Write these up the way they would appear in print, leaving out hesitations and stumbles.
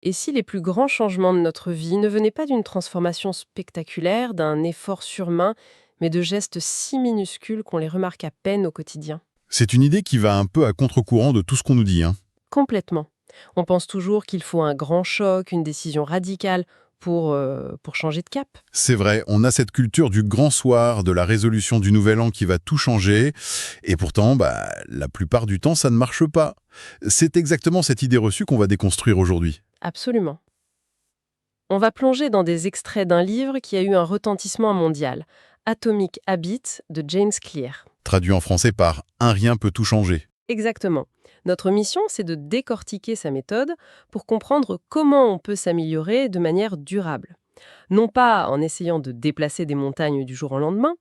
Et si les plus grands changements de notre vie ne venaient pas d'une transformation spectaculaire, d'un effort surhumain, mais de gestes si minuscules qu'on les remarque à peine au quotidien? C'est une idée qui va un peu à contre-courant de tout ce qu'on nous dit, hein. Complètement. On pense toujours qu'il faut un grand choc, une décision radicale pour changer de cap. C'est vrai, on a cette culture du grand soir, de la résolution du nouvel an qui va tout changer, et pourtant, la plupart du temps, ça ne marche pas. C'est exactement cette idée reçue qu'on va déconstruire aujourd'hui. Absolument. On va plonger dans des extraits d'un livre qui a eu un retentissement mondial, Atomic Habits de James Clear. Traduit en français par «Un rien peut tout changer». Exactement. Notre mission, c'est de décortiquer sa méthode pour comprendre comment on peut s'améliorer de manière durable. Non pas en essayant de déplacer des montagnes du jour au lendemain,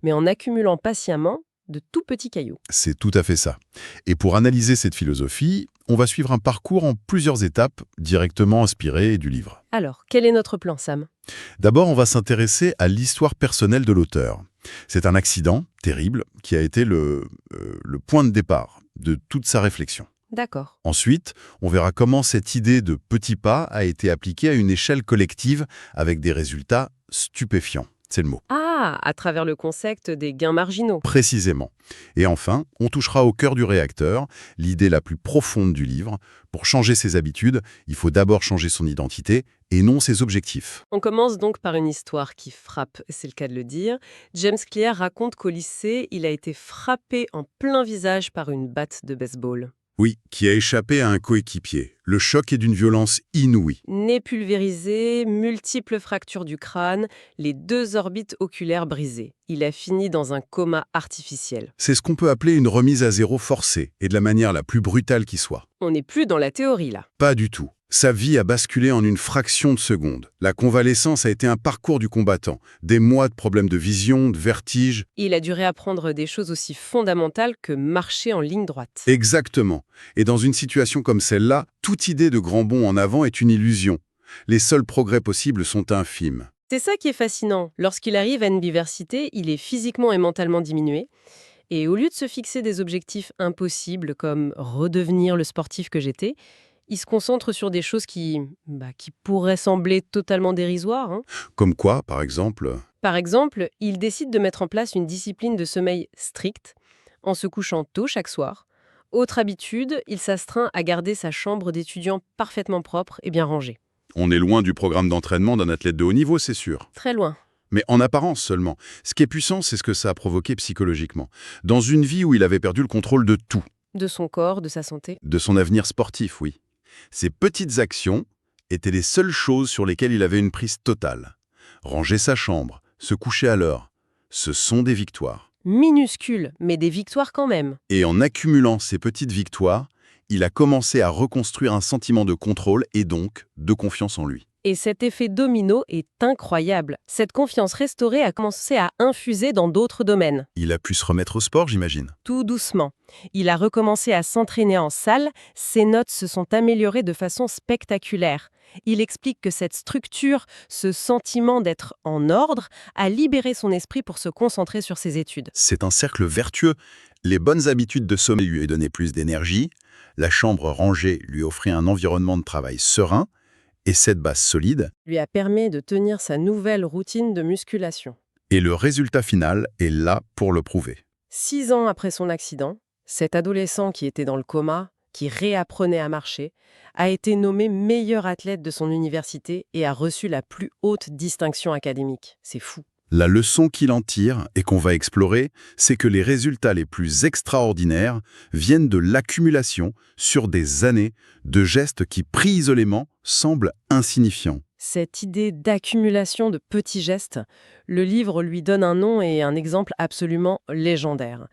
mais en accumulant patiemment de tout petits cailloux. C'est tout à fait ça. Et pour analyser cette philosophie, on va suivre un parcours en plusieurs étapes, directement inspiré du livre. Alors, quel est notre plan, Sam? D'abord, on va s'intéresser à l'histoire personnelle de l'auteur. C'est un accident terrible qui a été le point de départ de toute sa réflexion. D'accord. Ensuite, on verra comment cette idée de petits pas a été appliquée à une échelle collective avec des résultats stupéfiants. C'est le mot. Ah, à travers le concept des gains marginaux. Précisément. Et enfin, on touchera au cœur du réacteur, l'idée la plus profonde du livre. Pour changer ses habitudes, il faut d'abord changer son identité et non ses objectifs. On commence donc par une histoire qui frappe, c'est le cas de le dire. James Clear raconte qu'au lycée, il a été frappé en plein visage par une batte de baseball. Oui, qui a échappé à un coéquipier. Le choc est d'une violence inouïe. Nez pulvérisé, multiples fractures du crâne, les 2 orbites oculaires brisées. Il a fini dans un coma artificiel. C'est ce qu'on peut appeler une remise à zéro forcée, et de la manière la plus brutale qui soit. On n'est plus dans la théorie là. Pas du tout. Sa vie a basculé en une fraction de seconde. La convalescence a été un parcours du combattant. Des mois de problèmes de vision, de vertige. Il a dû réapprendre des choses aussi fondamentales que marcher en ligne droite. Exactement. Et dans une situation comme celle-là, toute idée de grand bond en avant est une illusion. Les seuls progrès possibles sont infimes. C'est ça qui est fascinant. Lorsqu'il arrive à une biversité, il est physiquement et mentalement diminué. Et au lieu de se fixer des objectifs impossibles comme redevenir le sportif que j'étais, il se concentre sur des choses qui pourraient sembler totalement dérisoires, hein. Comme quoi, par exemple? Par exemple, il décide de mettre en place une discipline de sommeil stricte en se couchant tôt chaque soir. Autre habitude, il s'astreint à garder sa chambre d'étudiant parfaitement propre et bien rangée. On est loin du programme d'entraînement d'un athlète de haut niveau, c'est sûr. Très loin. Mais en apparence seulement. Ce qui est puissant, c'est ce que ça a provoqué psychologiquement. Dans une vie où il avait perdu le contrôle de tout, De son corps, de sa santé. de son avenir sportif, oui. Ces petites actions étaient les seules choses sur lesquelles il avait une prise totale. Ranger sa chambre, se coucher à l'heure, ce sont des victoires. Minuscules, mais des victoires quand même. Et en accumulant ces petites victoires, il a commencé à reconstruire un sentiment de contrôle et donc de confiance en lui. Et cet effet domino est incroyable. Cette confiance restaurée a commencé à infuser dans d'autres domaines. Il a pu se remettre au sport, j'imagine. Tout doucement. Il a recommencé à s'entraîner en salle, ses notes se sont améliorées de façon spectaculaire. Il explique que cette structure, ce sentiment d'être en ordre, a libéré son esprit pour se concentrer sur ses études. C'est un cercle vertueux. Les bonnes habitudes de sommeil lui donnaient plus d'énergie, la chambre rangée lui offrait un environnement de travail serein, et cette base solide, Lui a permis de tenir sa nouvelle routine de musculation. et le résultat final est là pour le prouver. 6 ans après son accident, cet adolescent qui était dans le coma, qui réapprenait à marcher, a été nommé meilleur athlète de son université et a reçu la plus haute distinction académique. C'est fou. La leçon qu'il en tire, et qu'on va explorer, c'est que les résultats les plus extraordinaires viennent de l'accumulation, sur des années, de gestes qui, pris isolément, semblent insignifiants. Cette idée d'accumulation de petits gestes, le livre lui donne un nom et un exemple absolument légendaire.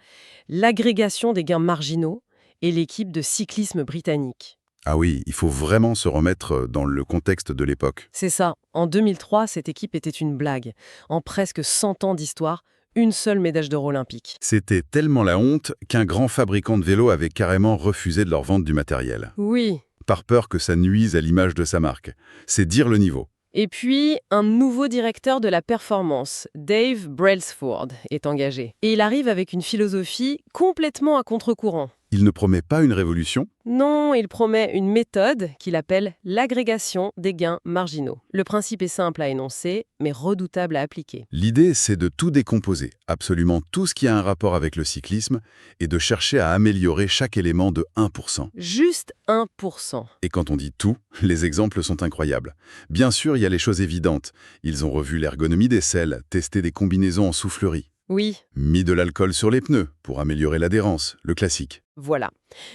L'agrégation des gains marginaux et l'équipe de cyclisme britannique. Ah oui, il faut vraiment se remettre dans le contexte de l'époque. C'est ça. En 2003, cette équipe était une blague. En presque 100 ans d'histoire, une seule médaille d'or olympique. C'était tellement la honte qu'un grand fabricant de vélos avait carrément refusé de leur vendre du matériel, Oui. par peur que ça nuise à l'image de sa marque. C'est dire le niveau. Et puis, un nouveau directeur de la performance, Dave Brailsford, est engagé. Et il arrive avec une philosophie complètement à contre-courant. Il ne promet pas une révolution? Non, il promet une méthode qu'il appelle l'agrégation des gains marginaux. Le principe est simple à énoncer, mais redoutable à appliquer. L'idée, c'est de tout décomposer, absolument tout ce qui a un rapport avec le cyclisme, et de chercher à améliorer chaque élément de 1%. Juste 1%. Et quand on dit tout, les exemples sont incroyables. Bien sûr, il y a les choses évidentes. Ils ont revu l'ergonomie des selles, testé des combinaisons en soufflerie, Oui, mis de l'alcool sur les pneus pour améliorer l'adhérence, le classique. voilà.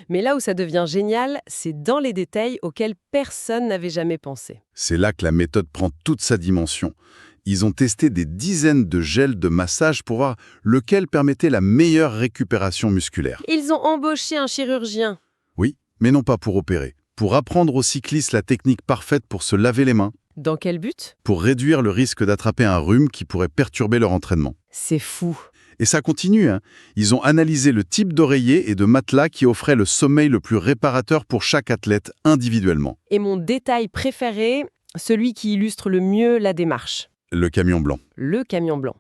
Mais là où ça devient génial, c'est dans les détails auxquels personne n'avait jamais pensé. C'est là que la méthode prend toute sa dimension. Ils ont testé des dizaines de gels de massage pour voir lequel permettait la meilleure récupération musculaire. Ils ont embauché un chirurgien. Oui, mais non pas pour opérer. Pour apprendre aux cyclistes la technique parfaite pour se laver les mains, Dans quel but? pour réduire le risque d'attraper un rhume qui pourrait perturber leur entraînement. C'est fou. Et ça continue, hein. Ils ont analysé le type d'oreiller et de matelas qui offrait le sommeil le plus réparateur pour chaque athlète individuellement. Et mon détail préféré, celui qui illustre le mieux la démarche. Le camion blanc. Le camion blanc.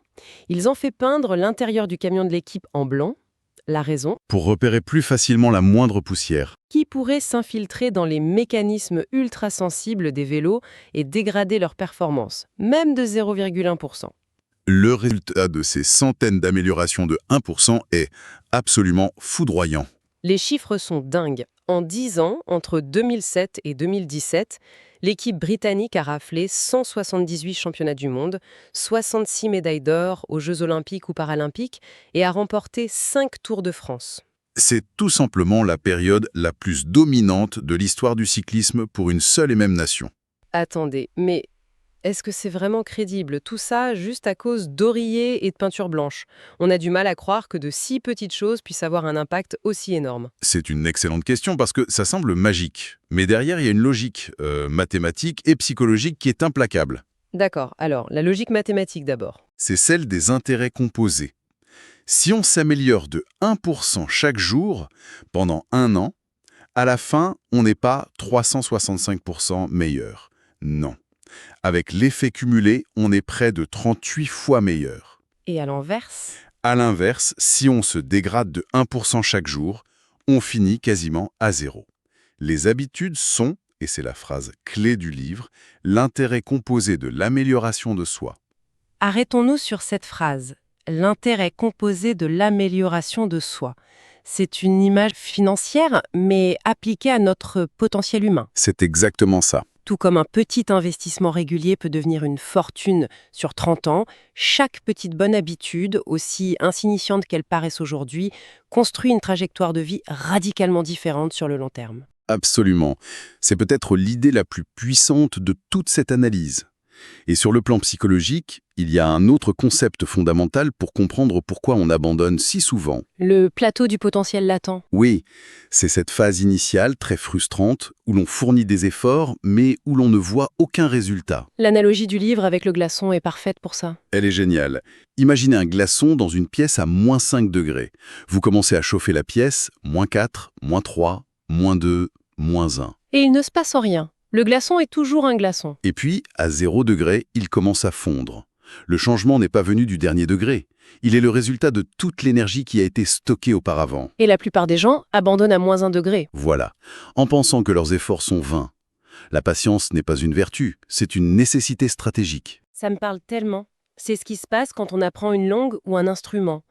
Ils ont fait peindre l'intérieur du camion de l'équipe en blanc. La raison, Pour repérer plus facilement la moindre poussière. qui pourrait s'infiltrer dans les mécanismes ultra sensibles des vélos et dégrader leur performance, même de 0,1%. Le résultat de ces centaines d'améliorations de 1% est absolument foudroyant. Les chiffres sont dingues. En 10 ans, entre 2007 et 2017, l'équipe britannique a raflé 178 championnats du monde, 66 médailles d'or aux Jeux olympiques ou paralympiques et a remporté 5 Tours de France. C'est tout simplement la période la plus dominante de l'histoire du cyclisme pour une seule et même nation. Attendez, mais est-ce que c'est vraiment crédible? Tout ça juste à cause d'oreillers et de peinture blanche. On a du mal à croire que de si petites choses puissent avoir un impact aussi énorme. C'est une excellente question parce que ça semble magique. Mais derrière, il y a une logique mathématique et psychologique qui est implacable. D'accord, alors, la logique mathématique d'abord. C'est celle des intérêts composés. Si on s'améliore de 1% chaque jour pendant un an, à la fin, on n'est pas 365% meilleur. Non. Avec l'effet cumulé, on est près de 38 fois meilleur. Et à l'inverse? À l'inverse, si on se dégrade de 1% chaque jour, on finit quasiment à zéro. Les habitudes sont, et c'est la phrase clé du livre, l'intérêt composé de l'amélioration de soi. Arrêtons-nous sur cette phrase. L'intérêt composé de l'amélioration de soi. C'est une image financière, mais appliquée à notre potentiel humain. C'est exactement ça. Tout comme un petit investissement régulier peut devenir une fortune sur 30 ans, chaque petite bonne habitude, aussi insignifiante qu'elle paraisse aujourd'hui, construit une trajectoire de vie radicalement différente sur le long terme. Absolument. C'est peut-être l'idée la plus puissante de toute cette analyse. Et sur le plan psychologique, il y a un autre concept fondamental pour comprendre pourquoi on abandonne si souvent. Le plateau du potentiel latent. Oui, c'est cette phase initiale très frustrante où l'on fournit des efforts, mais où l'on ne voit aucun résultat. L'analogie du livre avec le glaçon est parfaite pour ça. Elle est géniale. Imaginez un glaçon dans une pièce à moins 5 degrés. Vous commencez à chauffer la pièce, moins 4, moins 3, moins 2, moins 1. Et il ne se passe rien. Le glaçon est toujours un glaçon. Et puis, à 0 degré, il commence à fondre. Le changement n'est pas venu du dernier degré. Il est le résultat de toute l'énergie qui a été stockée auparavant. Et la plupart des gens abandonnent à moins 1 degré. Voilà, en pensant que leurs efforts sont vains. La patience n'est pas une vertu, c'est une nécessité stratégique. Ça me parle tellement. C'est ce qui se passe quand on apprend une langue ou un instrument.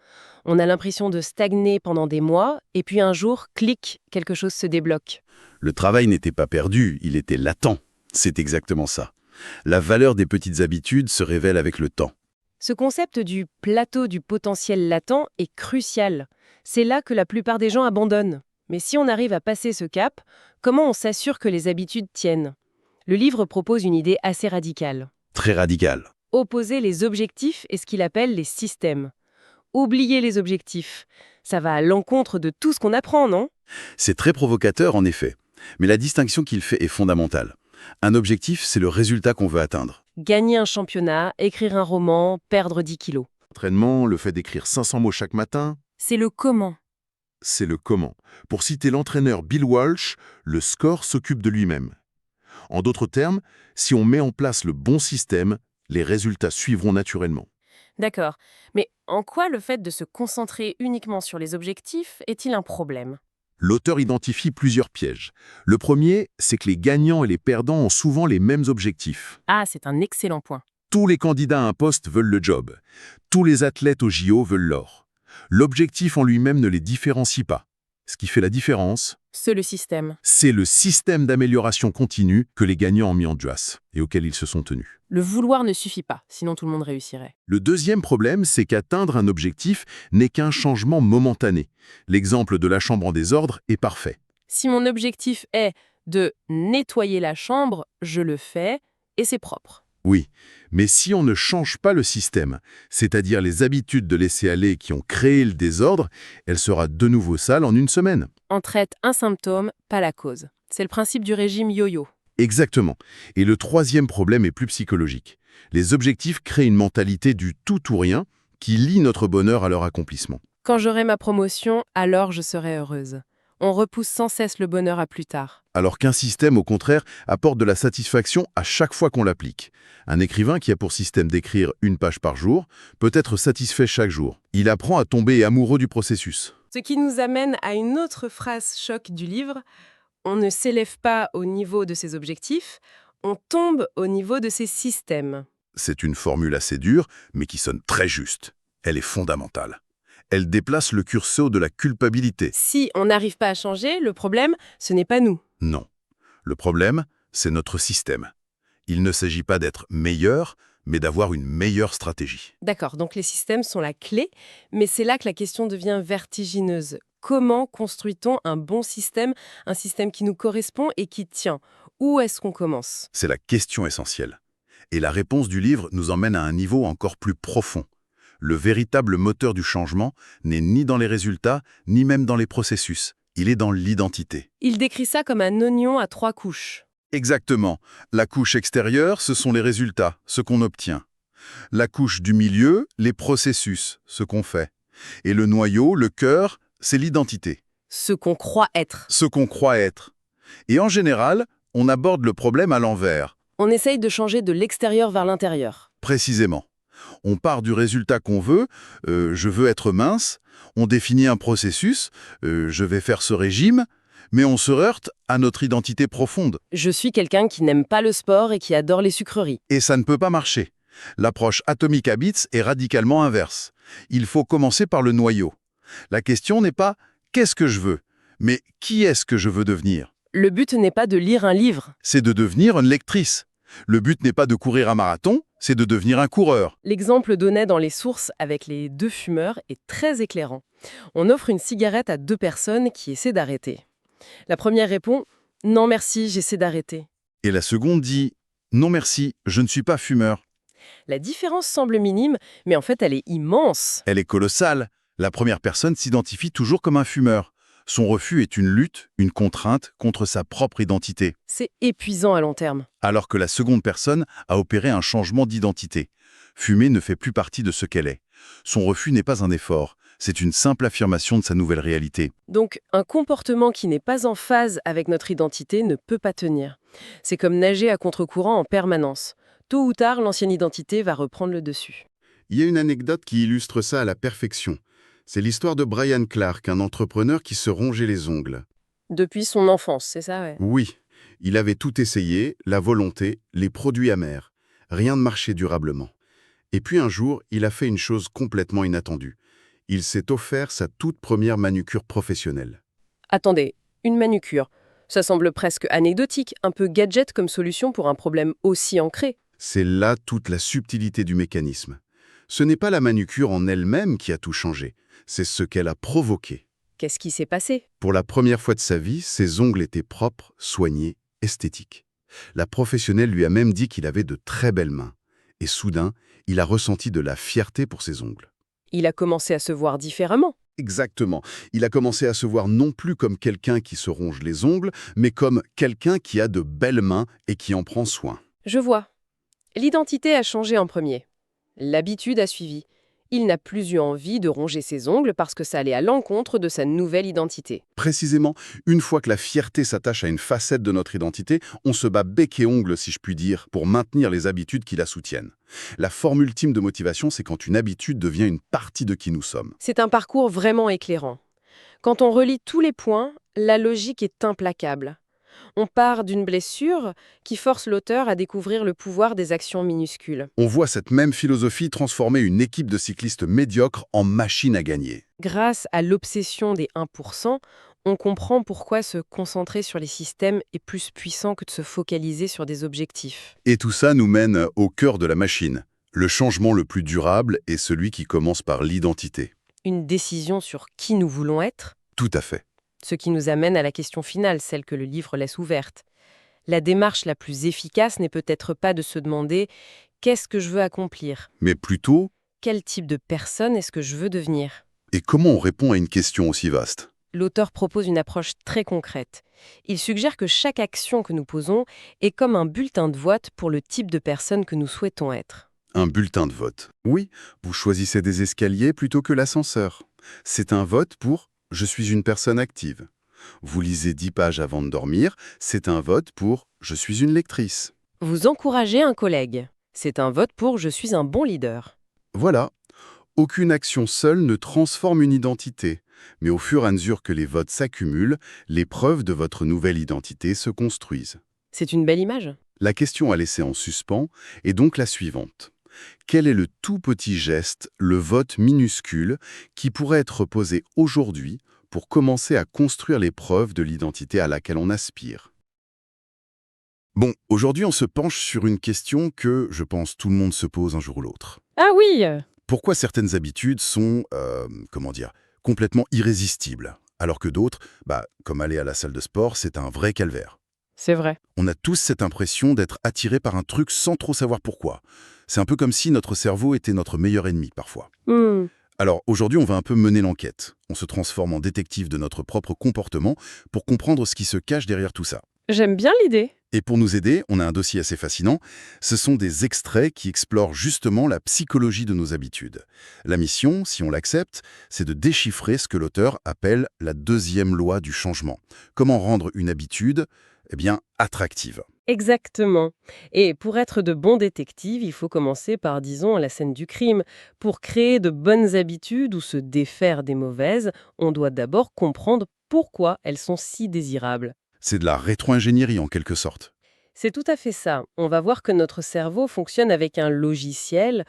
On a l'impression de stagner pendant des mois, et puis un jour, clic, quelque chose se débloque. Le travail n'était pas perdu, il était latent. C'est exactement ça. La valeur des petites habitudes se révèle avec le temps. Ce concept du plateau du potentiel latent est crucial. C'est là que la plupart des gens abandonnent. Mais si on arrive à passer ce cap, comment on s'assure que les habitudes tiennent? Le livre propose une idée assez radicale. Très radical. Opposer les objectifs et ce qu'il appelle les systèmes. Oublier les objectifs. Ça va à l'encontre de tout ce qu'on apprend, non? C'est très provocateur en effet. Mais la distinction qu'il fait est fondamentale. Un objectif, c'est le résultat qu'on veut atteindre. Gagner un championnat, écrire un roman, perdre 10 kilos. L'entraînement, le fait d'écrire 500 mots chaque matin, C'est le comment. c'est le comment. Pour citer l'entraîneur Bill Walsh, le score s'occupe de lui-même. En d'autres termes, si on met en place le bon système, les résultats suivront naturellement. D'accord. Mais en quoi le fait de se concentrer uniquement sur les objectifs est-il un problème? L'auteur identifie plusieurs pièges. Le premier, c'est que les gagnants et les perdants ont souvent les mêmes objectifs. Ah, c'est un excellent point. Tous les candidats à un poste veulent le job. Tous les athlètes au JO veulent l'or. L'objectif en lui-même ne les différencie pas. Ce qui fait la différence, C'est le système. c'est le système d'amélioration continue que les gagnants ont mis en place et auquel ils se sont tenus. Le vouloir ne suffit pas, sinon tout le monde réussirait. Le deuxième problème, c'est qu'atteindre un objectif n'est qu'un changement momentané. L'exemple de la chambre en désordre est parfait. Si mon objectif est de nettoyer la chambre, je le fais et c'est propre. Oui, mais si on ne change pas le système, c'est-à-dire les habitudes de laisser-aller qui ont créé le désordre, elle sera de nouveau sale en une semaine. On traite un symptôme, pas la cause. C'est le principe du régime yo-yo. Exactement. Et le troisième problème est plus psychologique. Les objectifs créent une mentalité du tout ou rien qui lie notre bonheur à leur accomplissement. Quand j'aurai ma promotion, alors je serai heureuse. On repousse sans cesse le bonheur à plus tard. Alors qu'un système, au contraire, apporte de la satisfaction à chaque fois qu'on l'applique. Un écrivain qui a pour système d'écrire une page par jour peut être satisfait chaque jour. Il apprend à tomber amoureux du processus. Ce qui nous amène à une autre phrase choc du livre. On ne s'élève pas au niveau de ses objectifs, on tombe au niveau de ses systèmes. C'est une formule assez dure, mais qui sonne très juste. Elle est fondamentale. Elle déplace le curseur de la culpabilité. Si on n'arrive pas à changer, le problème, ce n'est pas nous. Non. Le problème, c'est notre système. Il ne s'agit pas d'être meilleur, mais d'avoir une meilleure stratégie. D'accord, donc les systèmes sont la clé, mais c'est là que la question devient vertigineuse. Comment construit-on un bon système, un système qui nous correspond et qui tient? Où est-ce qu'on commence? C'est la question essentielle. Et la réponse du livre nous emmène à un niveau encore plus profond. Le véritable moteur du changement n'est ni dans les résultats, ni même dans les processus. Il est dans l'identité. Il décrit ça comme un oignon à 3 couches. Exactement. La couche extérieure, ce sont les résultats, ce qu'on obtient. La couche du milieu, les processus, ce qu'on fait. Et le noyau, le cœur, c'est l'identité, Ce qu'on croit être. ce qu'on croit être. Et en général, on aborde le problème à l'envers. On essaye de changer de l'extérieur vers l'intérieur. Précisément. On part du résultat qu'on veut, je veux être mince, on définit un processus, je vais faire ce régime, mais on se heurte à notre identité profonde. Je suis quelqu'un qui n'aime pas le sport et qui adore les sucreries. Et ça ne peut pas marcher. L'approche Atomic Habits est radicalement inverse. Il faut commencer par le noyau. La question n'est pas « qu'est-ce que je veux ?», mais « qui est-ce que je veux devenir ?» Le but n'est pas de lire un livre. C'est de devenir une lectrice. Le but n'est pas de courir un marathon, c'est de devenir un coureur. L'exemple donné dans les sources avec les 2 fumeurs est très éclairant. On offre une cigarette à 2 personnes qui essaient d'arrêter. La première répond « Non merci, j'essaie d'arrêter ». Et la seconde dit « non merci, je ne suis pas fumeur ». La différence semble minime, mais en fait elle est immense. Elle est colossale. La première personne s'identifie toujours comme un fumeur. Son refus est une lutte, une contrainte contre sa propre identité. C'est épuisant à long terme. Alors que la seconde personne a opéré un changement d'identité. Fumer ne fait plus partie de ce qu'elle est. Son refus n'est pas un effort, c'est une simple affirmation de sa nouvelle réalité. Donc un comportement qui n'est pas en phase avec notre identité ne peut pas tenir. C'est comme nager à contre-courant en permanence. Tôt ou tard, l'ancienne identité va reprendre le dessus. Il y a une anecdote qui illustre ça à la perfection. C'est l'histoire de Brian Clark, un entrepreneur qui se rongeait les ongles. Depuis son enfance, c'est ça, ouais. Oui, il avait tout essayé, la volonté, les produits amers. Rien ne marchait durablement. Et puis un jour, il a fait une chose complètement inattendue. Il s'est offert sa toute première manucure professionnelle. Attendez, une manucure. Ça semble presque anecdotique, un peu gadget comme solution pour un problème aussi ancré. C'est là toute la subtilité du mécanisme. Ce n'est pas la manucure en elle-même qui a tout changé, c'est ce qu'elle a provoqué. Qu'est-ce qui s'est passé? Pour la première fois de sa vie, ses ongles étaient propres, soignés, esthétiques. La professionnelle lui a même dit qu'il avait de très belles mains. Et soudain, il a ressenti de la fierté pour ses ongles. Il a commencé à se voir différemment. Exactement. Il a commencé à se voir non plus comme quelqu'un qui se ronge les ongles, mais comme quelqu'un qui a de belles mains et qui en prend soin. Je vois. L'identité a changé en premier. L'habitude a suivi. Il n'a plus eu envie de ronger ses ongles parce que ça allait à l'encontre de sa nouvelle identité. Précisément, une fois que la fierté s'attache à une facette de notre identité, on se bat bec et ongles, si je puis dire, pour maintenir les habitudes qui la soutiennent. La forme ultime de motivation, c'est quand une habitude devient une partie de qui nous sommes. C'est un parcours vraiment éclairant. Quand on relie tous les points, La logique est implacable. On part d'une blessure qui force l'auteur à découvrir le pouvoir des actions minuscules. On voit cette même philosophie transformer une équipe de cyclistes médiocres en machine à gagner. Grâce à l'obsession des 1%, on comprend pourquoi se concentrer sur les systèmes est plus puissant que de se focaliser sur des objectifs. Et tout ça nous mène au cœur de la machine. Le changement le plus durable est celui qui commence par l'identité. Une décision sur qui nous voulons être, Tout à fait. ce qui nous amène à la question finale, celle que le livre laisse ouverte. La démarche la plus efficace n'est peut-être pas de se demander « qu'est-ce que je veux accomplir ? Mais plutôt, Quel type de personne est-ce que je veux devenir ?» et comment on répond à une question aussi vaste? L'auteur propose une approche très concrète. Il suggère que chaque action que nous posons est comme un bulletin de vote pour le type de personne que nous souhaitons être. Un bulletin de vote. Oui, vous choisissez des escaliers plutôt que l'ascenseur. C'est un vote pour « je suis une personne active ». Vous lisez 10 pages avant de dormir, c'est un vote pour « je suis une lectrice ». Vous encouragez un collègue. C'est un vote pour « je suis un bon leader ». Voilà. Aucune action seule ne transforme une identité, mais au fur et à mesure que les votes s'accumulent, les preuves de votre nouvelle identité se construisent. C'est une belle image. La question à laisser en suspens est donc la suivante. Quel est le tout petit geste, le vote minuscule, qui pourrait être posé aujourd'hui pour commencer à construire les preuves de l'identité à laquelle on aspire? Bon, aujourd'hui on se penche sur une question que, je pense, tout le monde se pose un jour ou l'autre. Ah oui. Pourquoi certaines habitudes sont, complètement irrésistibles, alors que d'autres, comme aller à la salle de sport, c'est un vrai calvaire? C'est vrai. On a tous cette impression d'être attirés par un truc sans trop savoir pourquoi. C'est un peu comme si notre cerveau était notre meilleur ennemi, parfois. Alors, aujourd'hui, on va un peu mener l'enquête. On se transforme en détective de notre propre comportement pour comprendre ce qui se cache derrière tout ça. J'aime bien l'idée. Et pour nous aider, on a un dossier assez fascinant. Ce sont des extraits qui explorent justement la psychologie de nos habitudes. La mission, si on l'accepte, c'est de déchiffrer ce que l'auteur appelle la deuxième loi du changement. Comment rendre une habitude, attractive. Exactement. Et pour être de bons détectives, il faut commencer par, disons, la scène du crime. Pour créer de bonnes habitudes ou se défaire des mauvaises, on doit d'abord comprendre pourquoi elles sont si désirables. C'est de la rétro-ingénierie en quelque sorte. C'est tout à fait ça. On va voir que notre cerveau fonctionne avec un logiciel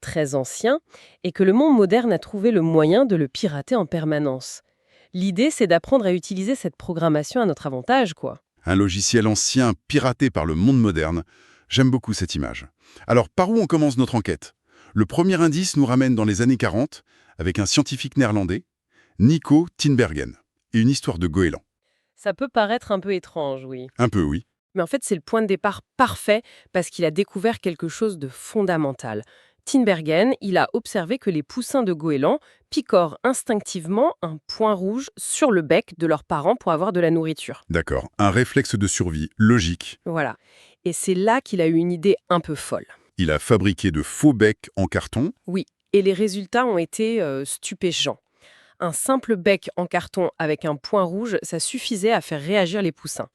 très ancien et que le monde moderne a trouvé le moyen de le pirater en permanence. L'idée, c'est d'apprendre à utiliser cette programmation à notre avantage, quoi. Un logiciel ancien piraté par le monde moderne. J'aime beaucoup cette image. Alors, par où on commence notre enquête? Le premier indice nous ramène dans les années 40 avec un scientifique néerlandais, Nico Tinbergen, et une histoire de goéland. Ça peut paraître un peu étrange, oui. Un peu, oui. Mais en fait, c'est le point de départ parfait parce qu'il a découvert quelque chose de fondamental. Tinbergen, il a observé que les poussins de goéland picorent instinctivement un point rouge sur le bec de leurs parents pour avoir de la nourriture. D'accord. Un réflexe de survie, logique. Voilà. Et c'est là qu'il a eu une idée un peu folle. Il a fabriqué de faux becs en carton. Oui, et les résultats ont été stupéfiants. Un simple bec en carton avec un point rouge, ça suffisait à faire réagir les poussins.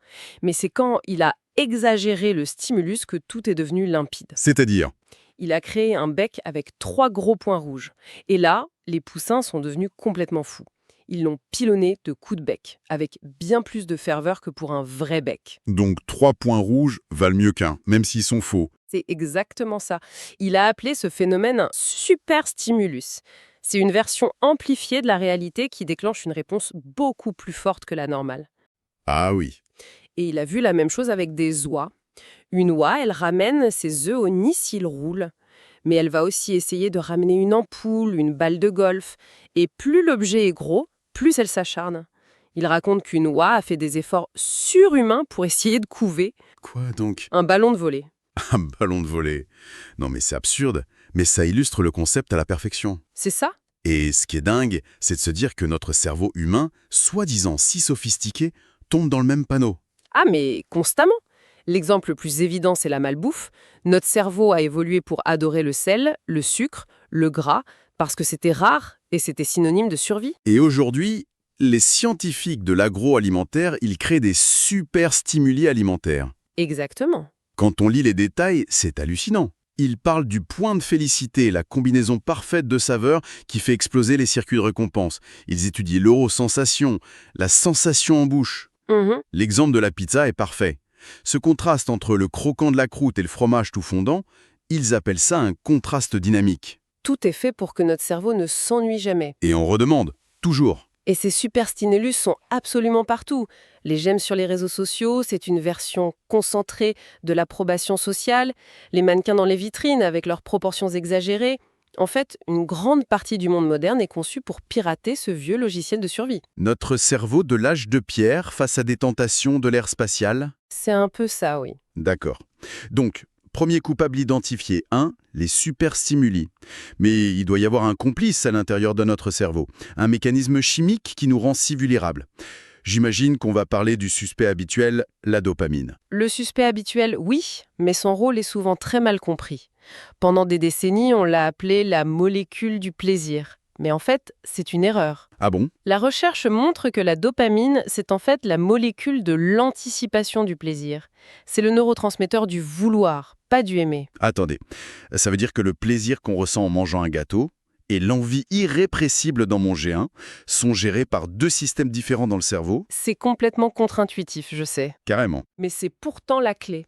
Mais c'est quand il a exagéré le stimulus que tout est devenu limpide. C'est-à-dire? Il a créé un bec avec 3 gros points rouges. Et là, les poussins sont devenus complètement fous. Ils l'ont pilonné de coups de bec, avec bien plus de ferveur que pour un vrai bec. Donc 3 points rouges valent mieux qu'un, même s'ils sont faux. C'est exactement ça. Il a appelé ce phénomène un super stimulus. C'est une version amplifiée de la réalité qui déclenche une réponse beaucoup plus forte que la normale. Ah oui. Et il a vu la même chose avec des oies. Une oie, elle ramène ses œufs au nid s'il roule. Mais elle va aussi essayer de ramener une ampoule, une balle de golf. Et plus l'objet est gros, plus elle s'acharne. Il raconte qu'une oie a fait des efforts surhumains pour essayer de couver Quoi donc? un ballon de volley. Un ballon de volley. Non mais c'est absurde, mais ça illustre le concept à la perfection. C'est ça? Et ce qui est dingue, c'est de se dire que notre cerveau humain, soi-disant si sophistiqué, tombe dans le même panneau. Ah, mais constamment. L'exemple le plus évident, c'est la malbouffe. Notre cerveau a évolué pour adorer le sel, le sucre, le gras, parce que c'était rare et c'était synonyme de survie. Et aujourd'hui, les scientifiques de l'agroalimentaire, ils créent des super stimuli alimentaires. Exactement. Quand on lit les détails, c'est hallucinant. Ils parlent du point de félicité, la combinaison parfaite de saveurs qui fait exploser les circuits de récompense. Ils étudient l'eurosensation, la sensation en bouche. Mhm. L'exemple de la pizza est parfait. Ce contraste entre le croquant de la croûte et le fromage tout fondant, ils appellent ça un contraste dynamique. Tout est fait pour que notre cerveau ne s'ennuie jamais. Et on redemande, toujours. Et ces super stimulus sont absolument partout. Les j'aime sur les réseaux sociaux, c'est une version concentrée de l'approbation sociale. Les mannequins dans les vitrines avec leurs proportions exagérées. En fait, une grande partie du monde moderne est conçue pour pirater ce vieux logiciel de survie. Notre cerveau de l'âge de pierre face à des tentations de l'ère spatiale? C'est un peu ça, oui. D'accord. Donc, premier coupable identifié, 1, les superstimuli. Mais il doit y avoir un complice à l'intérieur de notre cerveau, un mécanisme chimique qui nous rend si vulnérables. J'imagine qu'on va parler du suspect habituel, la dopamine. Le suspect habituel, oui, mais son rôle est souvent très mal compris. Pendant des décennies, on l'a appelé la molécule du plaisir. Mais en fait, c'est une erreur. Ah bon? La recherche montre que la dopamine, c'est en fait la molécule de l'anticipation du plaisir. C'est le neurotransmetteur du vouloir, pas du aimer. Attendez, ça veut dire que le plaisir qu'on ressent en mangeant un gâteau et l'envie irrépressible d'en manger un sont gérés par deux systèmes différents dans le cerveau? C'est complètement contre-intuitif, je sais. Carrément. Mais c'est pourtant la clé.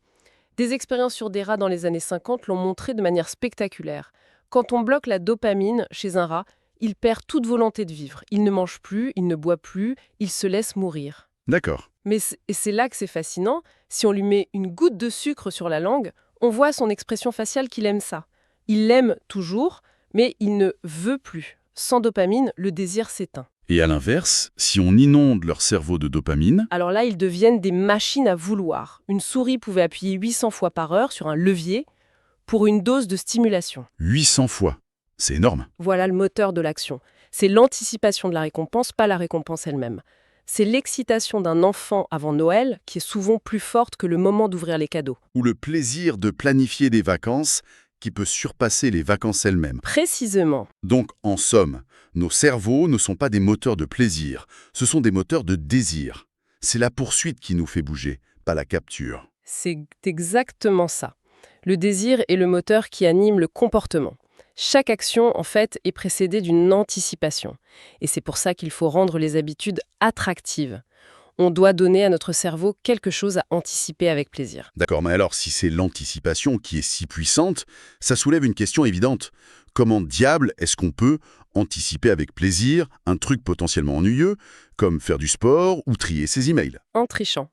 Des expériences sur des rats dans les années 50 l'ont montré de manière spectaculaire. Quand on bloque la dopamine chez un rat, il perd toute volonté de vivre. Il ne mange plus, il ne boit plus, il se laisse mourir. D'accord. Mais c'est là que c'est fascinant. Si on lui met une goutte de sucre sur la langue, on voit son expression faciale qu'il aime ça. Il l'aime toujours, mais il ne veut plus. Sans dopamine, le désir s'éteint. Et à l'inverse, si on inonde leur cerveau de dopamine, Alors là, ils deviennent des machines à vouloir. Une souris pouvait appuyer 800 fois par heure sur un levier pour une dose de stimulation. 800 fois. C'est énorme. Voilà le moteur de l'action. C'est l'anticipation de la récompense, pas la récompense elle-même. C'est l'excitation d'un enfant avant Noël qui est souvent plus forte que le moment d'ouvrir les cadeaux. Ou le plaisir de planifier des vacances qui peut surpasser les vacances elles-mêmes. Précisément. Donc, en somme, nos cerveaux ne sont pas des moteurs de plaisir, ce sont des moteurs de désir. C'est la poursuite qui nous fait bouger, pas la capture. C'est exactement ça. Le désir est le moteur qui anime le comportement. Chaque action, en fait, est précédée d'une anticipation. Et c'est pour ça qu'il faut rendre les habitudes attractives. On doit donner à notre cerveau quelque chose à anticiper avec plaisir. D'accord, mais alors si c'est l'anticipation qui est si puissante, ça soulève une question évidente. Comment diable est-ce qu'on peut anticiper avec plaisir un truc potentiellement ennuyeux, comme faire du sport ou trier ses emails? En trichant.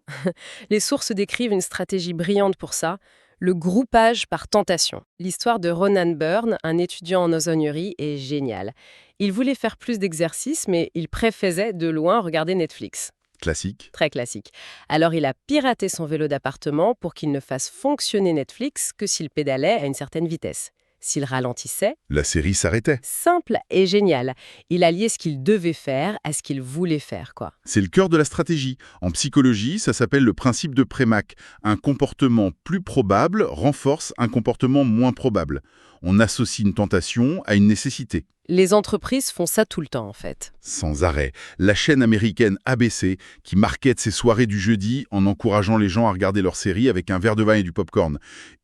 Les sources décrivent une stratégie brillante pour ça, le groupage par tentation. L'histoire de Ronan Byrne, un étudiant en ozonnerie, est géniale. Il voulait faire plus d'exercice, mais il préférait de loin regarder Netflix. Classique. Très classique. Alors il a piraté son vélo d'appartement pour qu'il ne fasse fonctionner Netflix que s'il pédalait à une certaine vitesse. S'il ralentissait, La série s'arrêtait. simple et génial. Il alliait ce qu'il devait faire à ce qu'il voulait faire, quoi. C'est le cœur de la stratégie. En psychologie, ça s'appelle le principe de Prémack. Un comportement plus probable renforce un comportement moins probable. On associe une tentation à une nécessité. Les entreprises font ça tout le temps, en fait. Sans arrêt. La chaîne américaine ABC, qui markete ses soirées du jeudi en encourageant les gens à regarder leurs séries avec un verre de vin et du popcorn.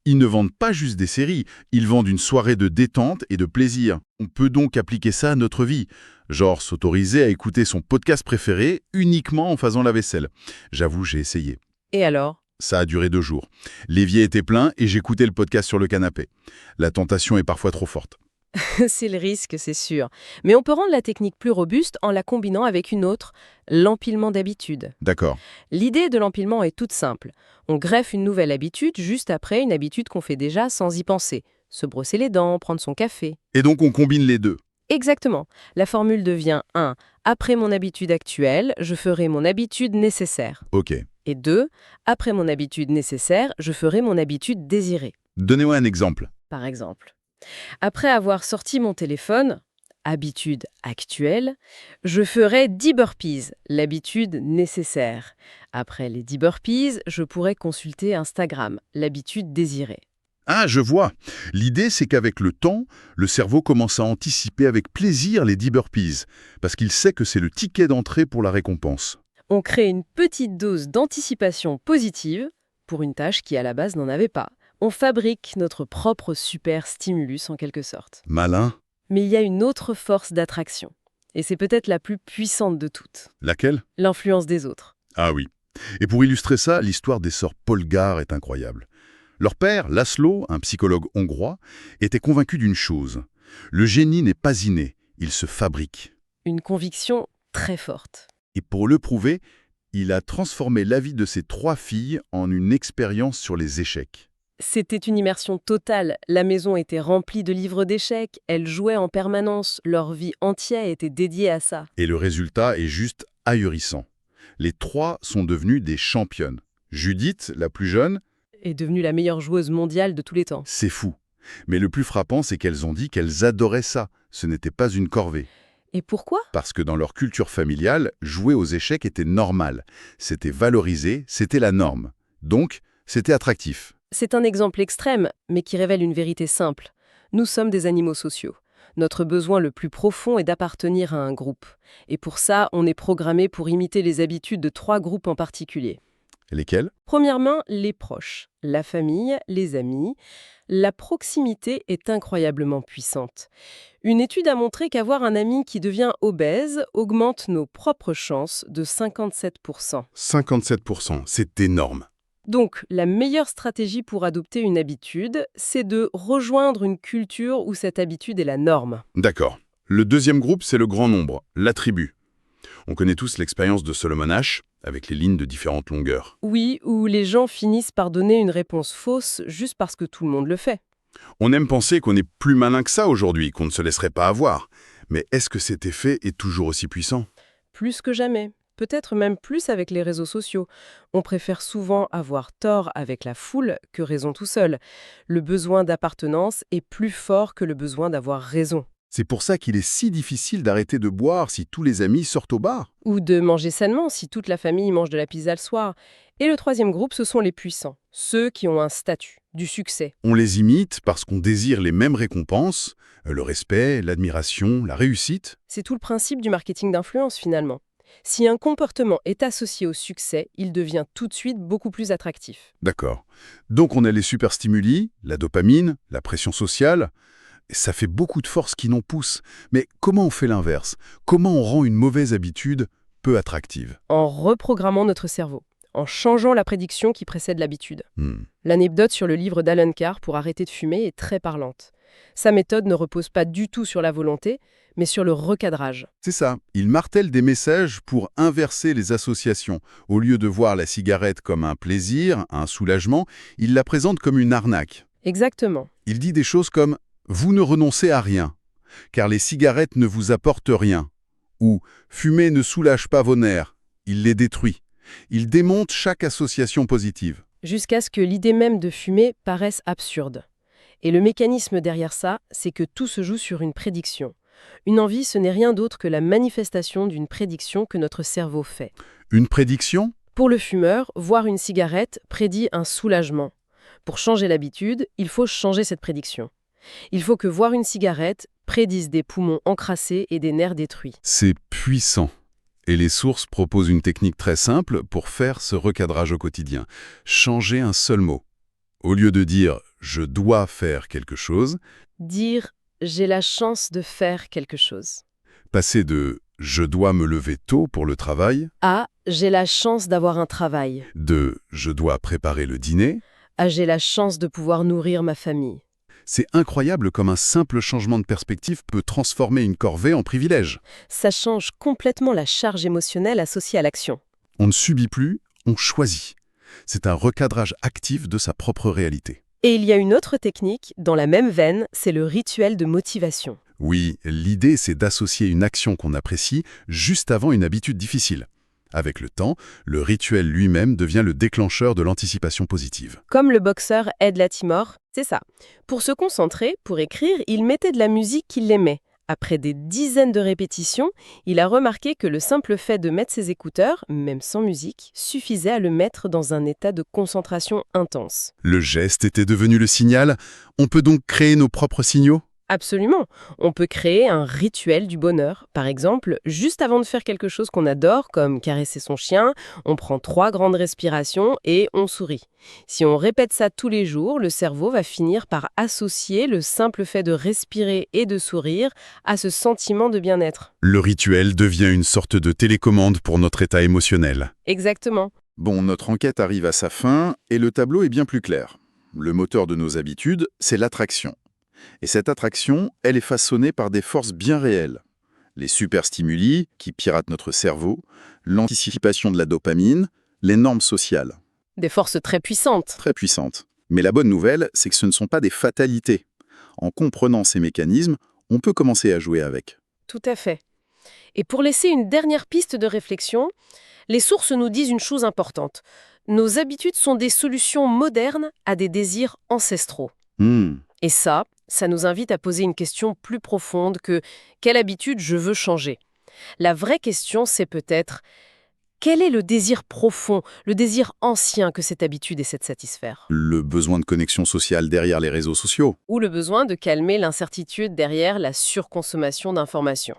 Ils ne vendent pas juste des séries, ils vendent une soirée de détente et de plaisir. On peut donc appliquer ça à notre vie. Genre s'autoriser à écouter son podcast préféré uniquement en faisant la vaisselle. J'avoue, j'ai essayé. Et alors ? Ça a duré 2 jours. L'évier était plein et j'écoutais le podcast sur le canapé. La tentation est parfois trop forte. C'est le risque, c'est sûr. Mais on peut rendre la technique plus robuste en la combinant avec une autre, l'empilement d'habitudes. D'accord. L'idée de l'empilement est toute simple. On greffe une nouvelle habitude juste après une habitude qu'on fait déjà sans y penser. Se brosser les dents, prendre son café. Et donc on combine les deux. Exactement. La formule devient 1. Après mon habitude actuelle, je ferai mon habitude nécessaire. Ok. Et 2. Après mon habitude nécessaire, je ferai mon habitude désirée. Donnez-moi un exemple. Par exemple, après avoir sorti mon téléphone, habitude actuelle, je ferai 10 burpees, l'habitude nécessaire. Après les 10 burpees, je pourrai consulter Instagram, l'habitude désirée. Ah, je vois. L'idée, c'est qu'avec le temps, le cerveau commence à anticiper avec plaisir les 10 burpees, parce qu'il sait que c'est le ticket d'entrée pour la récompense. On crée une petite dose d'anticipation positive pour une tâche qui à la base n'en avait pas. On fabrique notre propre super stimulus en quelque sorte. Malin. Mais il y a une autre force d'attraction. Et c'est peut-être la plus puissante de toutes. Laquelle? L'influence des autres. Ah oui. Et pour illustrer ça, l'histoire des sœurs Polgar est incroyable. Leur père, Laszlo, un psychologue hongrois, était convaincu d'une chose. Le génie n'est pas inné, il se fabrique. Une conviction très forte. Et pour le prouver, il a transformé la vie de ses 3 filles en une expérience sur les échecs. C'était une immersion totale. La maison était remplie de livres d'échecs. Elles jouaient en permanence. Leur vie entière était dédiée à ça. Et le résultat est juste ahurissant. Les 3 sont devenues des championnes. Judith, la plus jeune, Est devenue la meilleure joueuse mondiale de tous les temps. c'est fou. Mais le plus frappant, c'est qu'elles ont dit qu'elles adoraient ça. Ce n'était pas une corvée. Et pourquoi? Parce que dans leur culture familiale, jouer aux échecs était normal. C'était valorisé, c'était la norme. Donc, c'était attractif. C'est un exemple extrême, mais qui révèle une vérité simple. Nous sommes des animaux sociaux. Notre besoin le plus profond est d'appartenir à un groupe. Et pour ça, on est programmé pour imiter les habitudes de 3 groupes en particulier. Lesquels? Premièrement, les proches, la famille, les amis. La proximité est incroyablement puissante. Une étude a montré qu'avoir un ami qui devient obèse augmente nos propres chances de 57%. 57%, c'est énorme. Donc, la meilleure stratégie pour adopter une habitude, c'est de rejoindre une culture où cette habitude est la norme. D'accord. Le deuxième groupe, c'est le grand nombre, la tribu. On connaît tous l'expérience de Solomon Asch, avec les lignes de différentes longueurs. Oui, où les gens finissent par donner une réponse fausse juste parce que tout le monde le fait. On aime penser qu'on est plus malin que ça aujourd'hui, qu'on ne se laisserait pas avoir. Mais est-ce que cet effet est toujours aussi puissant? Plus que jamais. Peut-être même plus avec les réseaux sociaux. On préfère souvent avoir tort avec la foule que raison tout seul. Le besoin d'appartenance est plus fort que le besoin d'avoir raison. C'est pour ça qu'il est si difficile d'arrêter de boire si tous les amis sortent au bar. Ou de manger sainement si toute la famille mange de la pizza le soir. Et le troisième groupe, ce sont les puissants. Ceux qui ont un statut, du succès. On les imite parce qu'on désire les mêmes récompenses, le respect, l'admiration, la réussite. C'est tout le principe du marketing d'influence finalement. Si un comportement est associé au succès, il devient tout de suite beaucoup plus attractif. D'accord. Donc on a les superstimuli, la dopamine, la pression sociale. Ça fait beaucoup de force qui n'en pousse. Mais comment on fait l'inverse? Comment on rend une mauvaise habitude peu attractive? En reprogrammant notre cerveau, en changeant la prédiction qui précède l'habitude. Hmm. L'anecdote sur le livre d'Alan Carr pour arrêter de fumer est très parlante. Sa méthode ne repose pas du tout sur la volonté, mais sur le recadrage. C'est ça. Il martèle des messages pour inverser les associations. Au lieu de voir la cigarette comme un plaisir, un soulagement, il la présente comme une arnaque. Exactement. Il dit des choses comme « Vous ne renoncez à rien, car les cigarettes ne vous apportent rien » ou « Fumer ne soulage pas vos nerfs, il les détruit ». Il démonte chaque association positive. Jusqu'à ce que l'idée même de fumer paraisse absurde. Et le mécanisme derrière ça, c'est que tout se joue sur une prédiction. Une envie, ce n'est rien d'autre que la manifestation d'une prédiction que notre cerveau fait. Une prédiction? Pour le fumeur, voir une cigarette prédit un soulagement. Pour changer l'habitude, il faut changer cette prédiction. Il faut que voir une cigarette prédise des poumons encrassés et des nerfs détruits. C'est puissant. Et les sources proposent une technique très simple pour faire ce recadrage au quotidien. Changer un seul mot. Au lieu de dire « je dois faire quelque chose », Dire « j'ai la chance de faire quelque chose ». passer de « je dois me lever tôt pour le travail » À « j'ai la chance d'avoir un travail ». de « je dois préparer le dîner ». À « j'ai la chance de pouvoir nourrir ma famille ». C'est incroyable comme un simple changement de perspective peut transformer une corvée en privilège. Ça change complètement la charge émotionnelle associée à l'action. On ne subit plus, on choisit. C'est un recadrage actif de sa propre réalité. Et il y a une autre technique, dans la même veine, c'est le rituel de motivation. Oui, l'idée c'est d'associer une action qu'on apprécie juste avant une habitude difficile. Avec le temps, le rituel lui-même devient le déclencheur de l'anticipation positive. Comme le boxeur Ed Latimore, c'est ça. Pour se concentrer, pour écrire, il mettait de la musique qu'il aimait. Après des dizaines de répétitions, il a remarqué que le simple fait de mettre ses écouteurs, même sans musique, suffisait à le mettre dans un état de concentration intense. Le geste était devenu le signal. On peut donc créer nos propres signaux? Absolument. On peut créer un rituel du bonheur. Par exemple, juste avant de faire quelque chose qu'on adore, comme caresser son chien, on prend 3 grandes respirations et on sourit. Si on répète ça tous les jours, le cerveau va finir par associer le simple fait de respirer et de sourire à ce sentiment de bien-être. Le rituel devient une sorte de télécommande pour notre état émotionnel. Exactement. Bon, notre enquête arrive à sa fin et le tableau est bien plus clair. Le moteur de nos habitudes, c'est l'attraction. Et cette attraction, elle est façonnée par des forces bien réelles. Les superstimuli, qui piratent notre cerveau, l'anticipation de la dopamine, les normes sociales, Des forces très puissantes. très puissantes. Mais la bonne nouvelle, c'est que ce ne sont pas des fatalités. En comprenant ces mécanismes, on peut commencer à jouer avec. Tout à fait. Et pour laisser une dernière piste de réflexion, les sources nous disent une chose importante. Nos habitudes sont des solutions modernes à des désirs ancestraux. Et ça nous invite à poser une question plus profonde que quelle habitude je veux changer. La vraie question, c'est peut-être quel est le désir profond, le désir ancien que cette habitude essaie de satisfaire? Le besoin de connexion sociale derrière les réseaux sociaux. Ou le besoin de calmer l'incertitude derrière la surconsommation d'informations.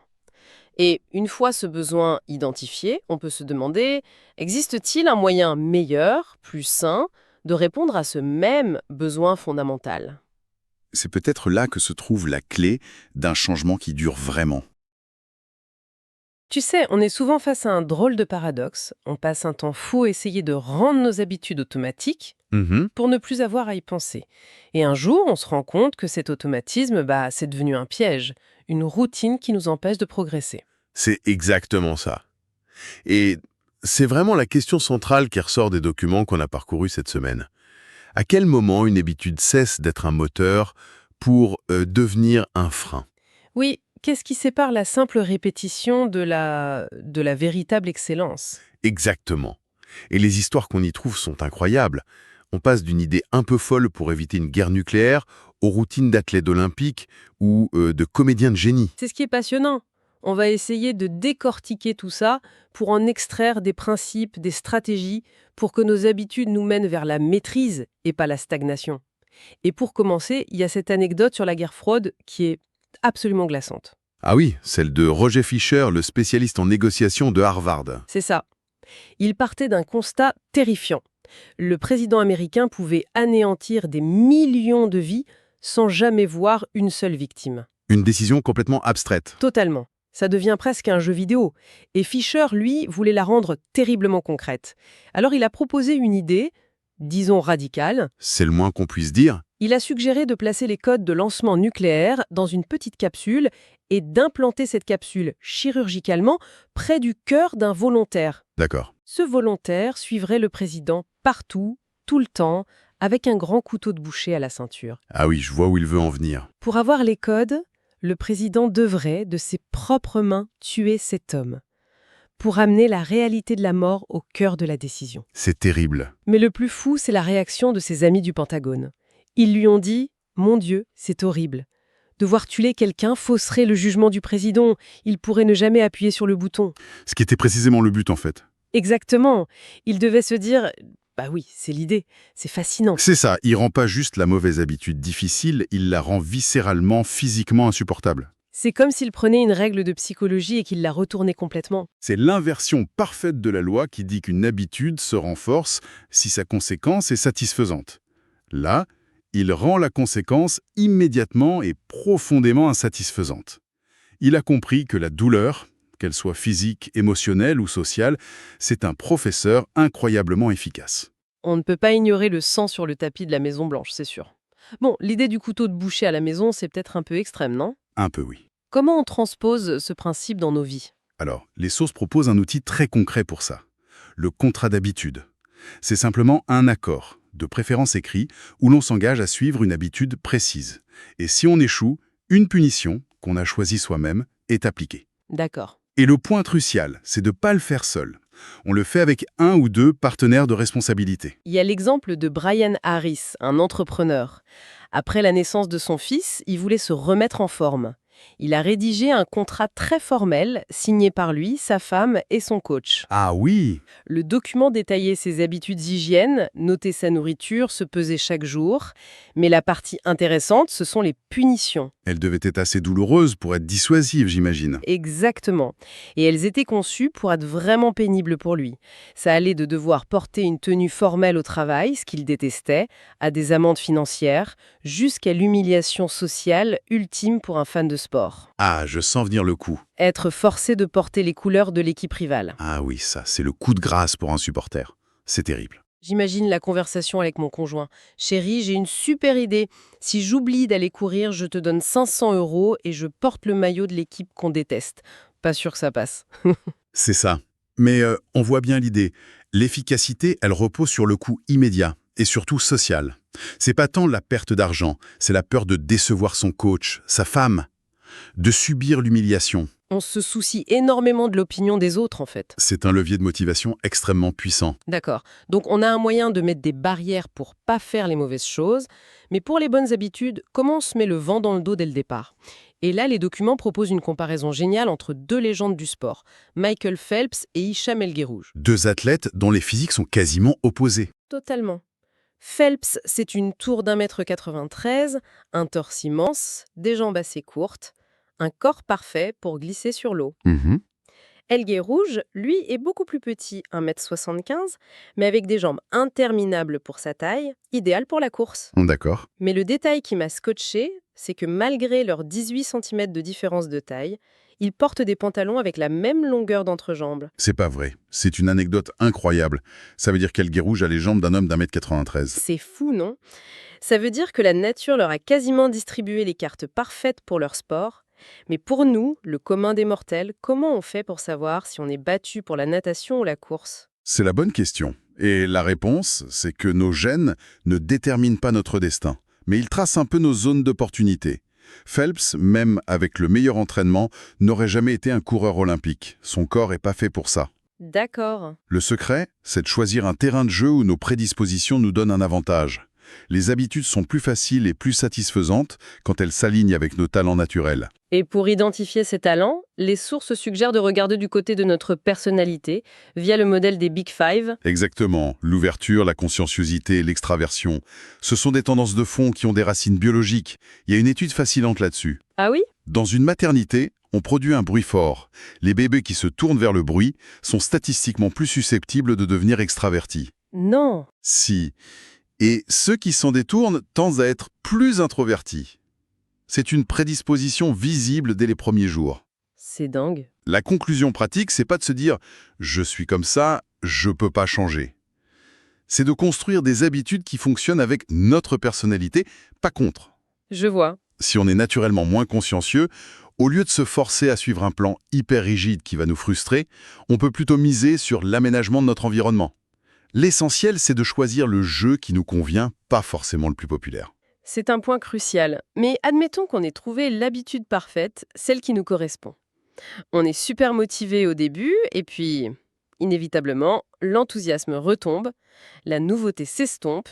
Et une fois ce besoin identifié, on peut se demander, existe-t-il un moyen meilleur, plus sain, de répondre à ce même besoin fondamental? C'est peut-être là que se trouve la clé d'un changement qui dure vraiment. Tu sais, on est souvent face à un drôle de paradoxe. On passe un temps fou à essayer de rendre nos habitudes automatiques pour ne plus avoir à y penser. Et un jour, on se rend compte que cet automatisme, c'est devenu un piège, une routine qui nous empêche de progresser. C'est exactement ça. Et c'est vraiment la question centrale qui ressort des documents qu'on a parcourus cette semaine. À quel moment une habitude cesse d'être un moteur pour devenir un frein? Oui, qu'est-ce qui sépare la simple répétition de la véritable excellence? Exactement. Et les histoires qu'on y trouve sont incroyables. On passe d'une idée un peu folle pour éviter une guerre nucléaire aux routines d'athlètes olympiques ou de comédiens de génie. C'est ce qui est passionnant. On va essayer de décortiquer tout ça pour en extraire des principes, des stratégies, pour que nos habitudes nous mènent vers la maîtrise et pas la stagnation. Et pour commencer, il y a cette anecdote sur la guerre froide qui est absolument glaçante. Ah oui, celle de Roger Fisher, le spécialiste en négociation de Harvard. C'est ça. Il partait d'un constat terrifiant. Le président américain pouvait anéantir des millions de vies sans jamais voir une seule victime. Une décision complètement abstraite. Totalement. Ça devient presque un jeu vidéo. Et Fisher, lui, voulait la rendre terriblement concrète. Alors il a proposé une idée, disons radicale. C'est le moins qu'on puisse dire. Il a suggéré de placer les codes de lancement nucléaire dans une petite capsule et d'implanter cette capsule chirurgicalement près du cœur d'un volontaire. D'accord. Ce volontaire suivrait le président partout, tout le temps, avec un grand couteau de boucher à la ceinture. Ah oui, je vois où il veut en venir. Pour avoir les codes, le président devrait, de ses propres mains, tuer cet homme, pour amener la réalité de la mort au cœur de la décision. C'est terrible. Mais le plus fou, c'est la réaction de ses amis du Pentagone. Ils lui ont dit « Mon Dieu, c'est horrible. Devoir tuer quelqu'un fausserait le jugement du président. Il pourrait ne jamais appuyer sur le bouton. » Ce qui était précisément le but en fait. Exactement. Il devait se dire « Bah oui, c'est l'idée. C'est fascinant. » C'est ça, il rend pas juste la mauvaise habitude difficile, il la rend viscéralement, physiquement insupportable. C'est comme s'il prenait une règle de psychologie et qu'il la retournait complètement. C'est l'inversion parfaite de la loi qui dit qu'une habitude se renforce si sa conséquence est satisfaisante. Là, il rend la conséquence immédiatement et profondément insatisfaisante. Il a compris que la douleur, qu'elle soit physique, émotionnelle ou sociale, c'est un professeur incroyablement efficace. On ne peut pas ignorer le sang sur le tapis de la Maison Blanche, c'est sûr. Bon, l'idée du couteau de boucher à la maison, c'est peut-être un peu extrême, non? Un peu oui. Comment on transpose ce principe dans nos vies? Alors, les sources proposent un outil très concret pour ça. Le contrat d'habitude. C'est simplement un accord, de préférence écrit, où l'on s'engage à suivre une habitude précise. Et si on échoue, une punition, qu'on a choisie soi-même, est appliquée. D'accord. Et le point crucial, c'est de ne pas le faire seul. On le fait avec un ou deux partenaires de responsabilité. Il y a l'exemple de Brian Harris, un entrepreneur. Après la naissance de son fils, il voulait se remettre en forme. Il a rédigé un contrat très formel, signé par lui, sa femme et son coach. Ah oui, Le document détaillait ses habitudes d'hygiène, notait sa nourriture, se pesait chaque jour. Mais la partie intéressante, ce sont les punitions. elle devait être assez douloureuse pour être dissuasive, j'imagine. Exactement. Et elles étaient conçues pour être vraiment pénibles pour lui. Ça allait de devoir porter une tenue formelle au travail, ce qu'il détestait, à des amendes financières, jusqu'à l'humiliation sociale ultime pour un fan de sport. Ah, je sens venir le coup. Être forcé de porter les couleurs de l'équipe rivale. Ah oui, ça, c'est le coup de grâce pour un supporter. C'est terrible. J'imagine la conversation avec mon conjoint. Chérie, j'ai une super idée. Si j'oublie d'aller courir, je te donne 500 € et je porte le maillot de l'équipe qu'on déteste. Pas sûr que ça passe. C'est ça. Mais on voit bien l'idée. L'efficacité, elle repose sur le coût immédiat et surtout social. C'est pas tant la perte d'argent, c'est la peur de décevoir son coach, sa femme, de subir l'humiliation. On se soucie énormément de l'opinion des autres, en fait. C'est un levier de motivation extrêmement puissant. D'accord. Donc on a un moyen de mettre des barrières pour pas faire les mauvaises choses, mais pour les bonnes habitudes, comment on se met le vent dans le dos dès le départ? Et là, les documents proposent une comparaison géniale entre deux légendes du sport, Michael Phelps et Hicham El Guerrouj. Deux athlètes dont les physiques sont quasiment opposés. Totalement. Phelps, c'est une tour d'1,93 m, un torse immense, des jambes assez courtes, un corps parfait pour glisser sur l'eau. El Guerrouj, lui, est beaucoup plus petit, 1,75 m, mais avec des jambes interminables pour sa taille, idéal pour la course. D'accord. Mais le détail qui m'a scotché, c'est que malgré leurs 18 cm de différence de taille, ils portent des pantalons avec la même longueur d'entrejambe. C'est pas vrai. C'est une anecdote incroyable. Ça veut dire qu'El Guerrouj a les jambes d'un homme d'1,93 m. C'est fou, non? Ça veut dire que la nature leur a quasiment distribué les cartes parfaites pour leur sport. Mais pour nous, le commun des mortels, comment on fait pour savoir si on est battu pour la natation ou la course? C'est la bonne question. Et la réponse, c'est que nos gènes ne déterminent pas notre destin, mais ils tracent un peu nos zones d'opportunité. Phelps, même avec le meilleur entraînement, n'aurait jamais été un coureur olympique. Son corps n'est pas fait pour ça. D'accord. Le secret, c'est de choisir un terrain de jeu où nos prédispositions nous donnent un avantage. Les habitudes sont plus faciles et plus satisfaisantes quand elles s'alignent avec nos talents naturels. Et pour identifier ces talents, les sources suggèrent de regarder du côté de notre personnalité via le modèle des Big Five. Exactement. L'ouverture, la conscienciosité et l'extraversion. Ce sont des tendances de fond qui ont des racines biologiques. Il y a une étude fascinante là-dessus. Ah oui? Dans une maternité, on produit un bruit fort. Les bébés qui se tournent vers le bruit sont statistiquement plus susceptibles de devenir extravertis. Non. Si. Et ceux qui s'en détournent tendent à être plus introvertis. C'est une prédisposition visible dès les premiers jours. C'est dingue. La conclusion pratique, c'est pas de se dire « je suis comme ça, je peux pas changer ». C'est de construire des habitudes qui fonctionnent avec notre personnalité, pas contre. Je vois. Si on est naturellement moins consciencieux, au lieu de se forcer à suivre un plan hyper rigide qui va nous frustrer, on peut plutôt miser sur l'aménagement de notre environnement. L'essentiel, c'est de choisir le jeu qui nous convient, pas forcément le plus populaire. C'est un point crucial. Mais admettons qu'on ait trouvé l'habitude parfaite, celle qui nous correspond. On est super motivé au début, et puis, inévitablement, l'enthousiasme retombe, la nouveauté s'estompe,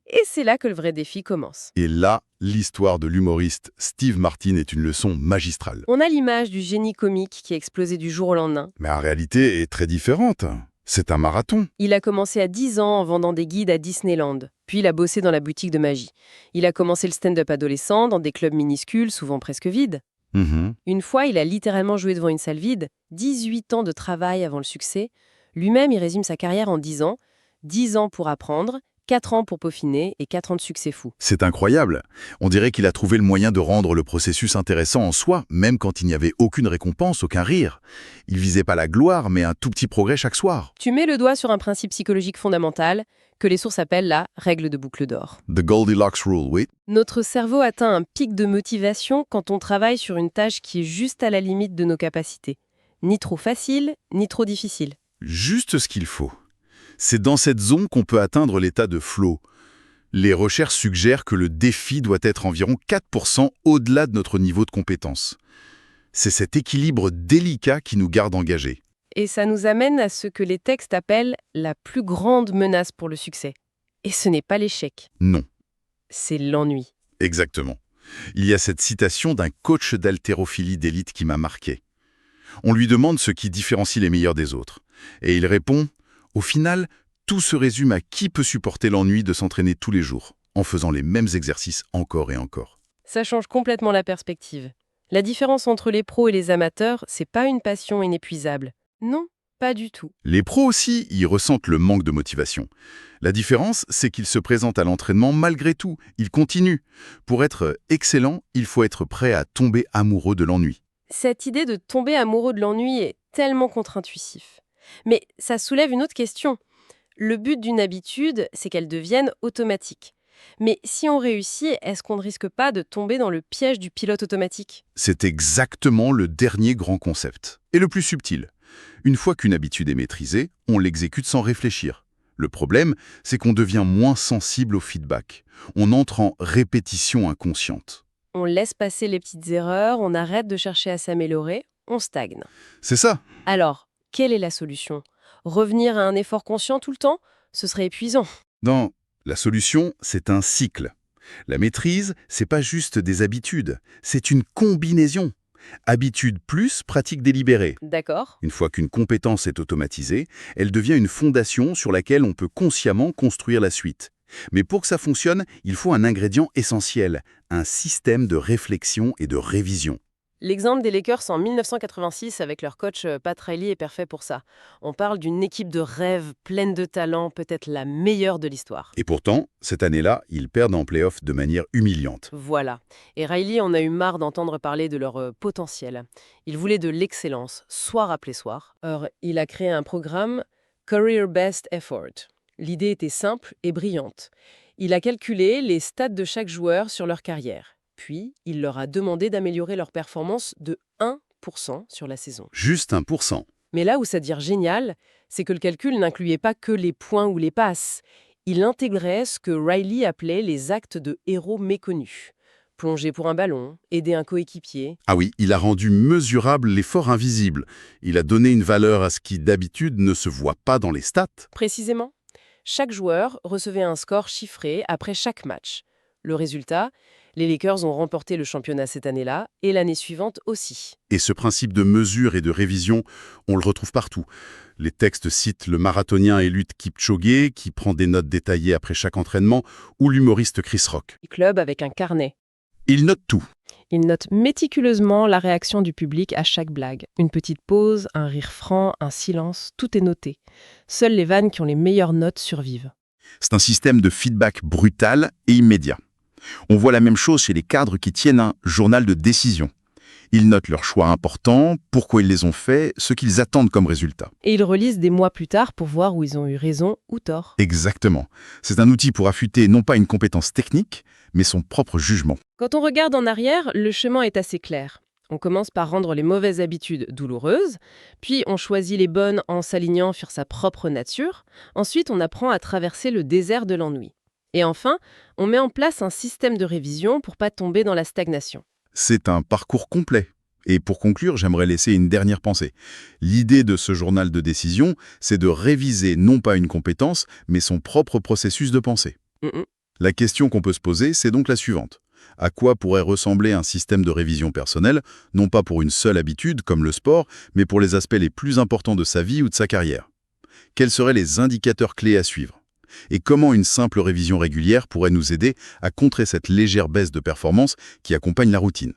et c'est là que le vrai défi commence. Et là, l'histoire de l'humoriste Steve Martin est une leçon magistrale. On a l'image du génie comique qui a explosé du jour au lendemain. Mais en réalité, est très différente. C'est un marathon. Il a commencé à 10 ans en vendant des guides à Disneyland. Puis il a bossé dans la boutique de magie. Il a commencé le stand-up adolescent dans des clubs minuscules, souvent presque vides. Une fois, il a littéralement joué devant une salle vide. 18 ans de travail avant le succès. Lui-même, il résume sa carrière en 10 ans. 10 ans pour apprendre, 4 ans pour peaufiner et 4 ans de succès fou. C'est incroyable. On dirait qu'il a trouvé le moyen de rendre le processus intéressant en soi, même quand il n'y avait aucune récompense, aucun rire. Il visait pas la gloire, mais un tout petit progrès chaque soir. Tu mets le doigt sur un principe psychologique fondamental que les sources appellent la règle de boucle d'or. The Goldilocks Rule, oui. Notre cerveau atteint un pic de motivation quand on travaille sur une tâche qui est juste à la limite de nos capacités. Ni trop facile, ni trop difficile. Juste ce qu'il faut. C'est dans cette zone qu'on peut atteindre l'état de flow. Les recherches suggèrent que le défi doit être environ 4% au-delà de notre niveau de compétence. C'est cet équilibre délicat qui nous garde engagés. Et ça nous amène à ce que les textes appellent la plus grande menace pour le succès. Et ce n'est pas l'échec, Non, c'est l'ennui. exactement. Il y a cette citation d'un coach d'haltérophilie d'élite qui m'a marqué. On lui demande ce qui différencie les meilleurs des autres. Et il répond « Au final, tout se résume à qui peut supporter l'ennui de s'entraîner tous les jours, en faisant les mêmes exercices encore et encore. » Ça change complètement la perspective. La différence entre les pros et les amateurs, c'est pas une passion inépuisable. Non, pas du tout. Les pros aussi y ressentent le manque de motivation. La différence, c'est qu'ils se présentent à l'entraînement malgré tout. Ils continuent. Pour être excellent, il faut être prêt à tomber amoureux de l'ennui. Cette idée de tomber amoureux de l'ennui est tellement contre-intuitif. Mais ça soulève une autre question. Le but d'une habitude, c'est qu'elle devienne automatique. Mais si on réussit, est-ce qu'on ne risque pas de tomber dans le piège du pilote automatique? C'est exactement le dernier grand concept, et le plus subtil. Une fois qu'une habitude est maîtrisée, on l'exécute sans réfléchir. Le problème, c'est qu'on devient moins sensible au feedback. On entre en répétition inconsciente. On laisse passer les petites erreurs, on arrête de chercher à s'améliorer, on stagne. C'est ça. Alors, quelle est la solution? Revenir à un effort conscient tout le temps? Ce serait épuisant. Non, la solution, c'est un cycle. La maîtrise, c'est pas juste des habitudes, c'est une combinaison. Habitude plus pratique délibérée. D'accord? Une fois qu'une compétence est automatisée, elle devient une fondation sur laquelle on peut consciemment construire la suite. Mais pour que ça fonctionne, il faut un ingrédient essentiel, un système de réflexion et de révision. L'exemple des Lakers en 1986 avec leur coach Pat Riley est parfait pour ça. On parle d'une équipe de rêve, pleine de talent, peut-être la meilleure de l'histoire. Et pourtant, cette année-là, ils perdent en play-off de manière humiliante. Voilà. Et Riley en a eu marre d'entendre parler de leur potentiel. Il voulait de l'excellence, soir après soir. Or, il a créé un programme Career Best Effort. L'idée était simple et brillante. Il a calculé les stats de chaque joueur sur leur carrière. Puis, il leur a demandé d'améliorer leur performance de 1% sur la saison. Juste 1%. Mais là où ça devient génial, c'est que le calcul n'incluait pas que les points ou les passes. Il intégrait ce que Riley appelait les actes de héros méconnus. Plonger pour un ballon, aider un coéquipier. Ah oui, il a rendu mesurable l'effort invisible. Il a donné une valeur à ce qui, d'habitude, ne se voit pas dans les stats. Précisément, chaque joueur recevait un score chiffré après chaque match. Le résultat, les Lakers ont remporté le championnat cette année-là et l'année suivante aussi. Et ce principe de mesure et de révision, on le retrouve partout. Les textes citent le marathonien Eliud Kipchoge, qui prend des notes détaillées après chaque entraînement, ou l'humoriste Chris Rock. Le club avec un carnet. Il note tout. Il note méticuleusement la réaction du public à chaque blague. Une petite pause, un rire franc, un silence, tout est noté. Seules les vannes qui ont les meilleures notes survivent. C'est un système de feedback brutal et immédiat. On voit la même chose chez les cadres qui tiennent un journal de décision. Ils notent leurs choix importants, pourquoi ils les ont faits, ce qu'ils attendent comme résultat. Et ils relisent des mois plus tard pour voir où ils ont eu raison ou tort. Exactement. C'est un outil pour affûter non pas une compétence technique, mais son propre jugement. Quand on regarde en arrière, le chemin est assez clair. On commence par rendre les mauvaises habitudes douloureuses, puis on choisit les bonnes en s'alignant sur sa propre nature. Ensuite, on apprend à traverser le désert de l'ennui. Et enfin, on met en place un système de révision pour pas tomber dans la stagnation. C'est un parcours complet. Et pour conclure, j'aimerais laisser une dernière pensée. L'idée de ce journal de décision, c'est de réviser non pas une compétence, mais son propre processus de pensée. La question qu'on peut se poser, c'est donc la suivante. À quoi pourrait ressembler un système de révision personnelle, non pas pour une seule habitude, comme le sport, mais pour les aspects les plus importants de sa vie ou de sa carrière? Quels seraient les indicateurs clés à suivre? Et comment une simple révision régulière pourrait nous aider à contrer cette légère baisse de performance qui accompagne la routine?